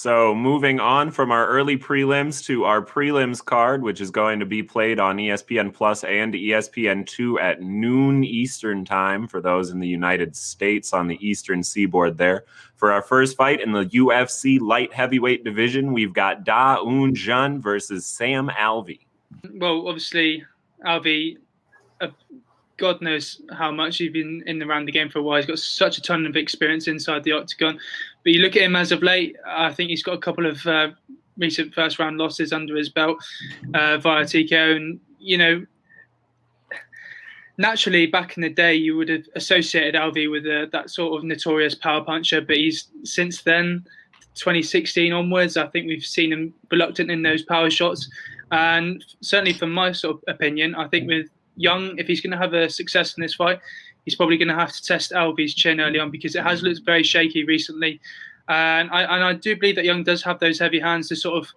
So moving on from our early prelims to our prelims card, which is going to be played on ESPN Plus and ESPN2 at noon Eastern time for those in the United States on the Eastern Seaboard there. For our first fight in the UFC light heavyweight division, we've got Un Jung versus Sam Alvey. Well, obviously, Alvey, God knows how much he's been in around the game for a while. He's got such a ton of experience inside the octagon. But you look at him as of late, I think he's got a couple of recent first-round losses under his belt via TKO. And, you know, naturally, back in the day, you would have associated Alvey with that sort of notorious power puncher. But he's since then, 2016 onwards, I think we've seen him reluctant in those power shots. And certainly from my sort of opinion, I think with Jung, if he's going to have a success in this fight, he's probably going to have to test Alvey's chin early on because it has looked very shaky recently. And I do believe that Jung does have those heavy hands to sort of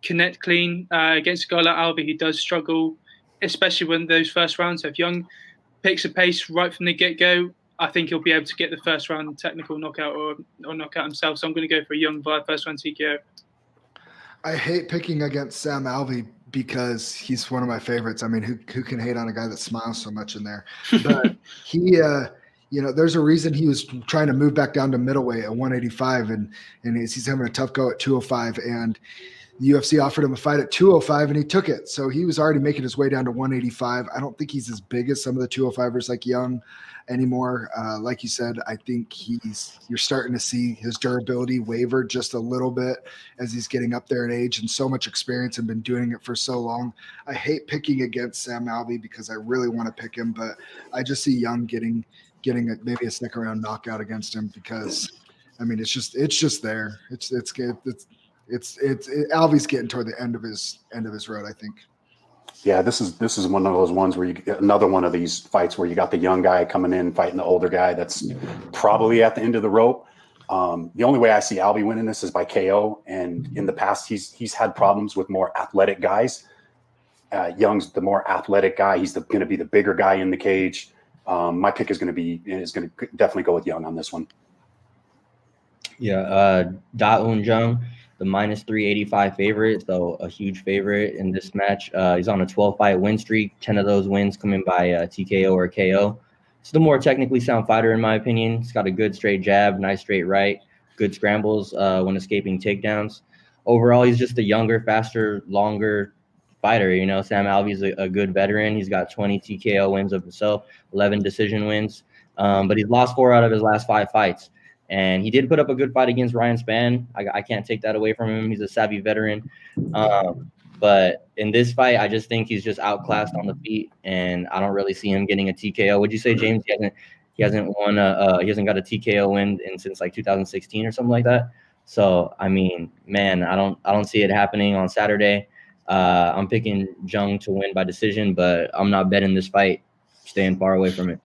connect clean against a guy like Alvey who does struggle, especially when those first rounds. So if Jung picks a pace right from the get-go, I think he'll be able to get the first round technical knockout or knockout himself. So I'm going to go for Jung via first round TKO. I hate picking against Sam Alvey because he's one of my favorites. I mean, who can hate on a guy that smiles so much in there? But he, there's a reason he was trying to move back down to middleweight at 185, and he's having a tough go at 205. And the UFC offered him a fight at 205, and he took it. So he was already making his way down to 185. I don't think he's as big as some of the 205ers like Jung anymore. Like you said, I think you're starting to see his durability waver just a little bit as he's getting up there in age and so much experience and been doing it for so long. I hate picking against Sam Alvey because I really want to pick him, but I just see Jung getting maybe a second round knockout against him because I mean it's just there. It's Alvey's getting toward the end of his road, I think. Yeah, this is one of those ones where you get another one of these fights where you got the young guy coming in fighting the older guy that's probably at the end of the rope. The only way I see Alvey winning this is by KO, and in the past he's had problems with more athletic guys. Jung's the more athletic guy. He's going to be the bigger guy in the cage. My pick is going to definitely go with Jung on this one. Yeah, Un Jung, the minus 385 favorite, so a huge favorite in this match. He's on a 12-fight win streak, 10 of those wins coming by TKO or KO. He's the more technically sound fighter, in my opinion. He's got a good straight jab, nice straight right, good scrambles when escaping takedowns. Overall, he's just a younger, faster, longer fighter. You know, Sam Alvey's a good veteran. He's got 20 TKO wins of himself, 11 decision wins, but he's lost 4 out of his last 5 fights. And he did put up a good fight against Ryan Spann. I can't take that away from him. He's a savvy veteran. But in this fight, I just think he's just outclassed on the feet, and I don't really see him getting a TKO. Would you say, James? He hasn't got a TKO win since like 2016 or something like that. So I mean, man, I don't see it happening on Saturday. I'm picking Jung to win by decision, but I'm not betting this fight. Staying far away from it.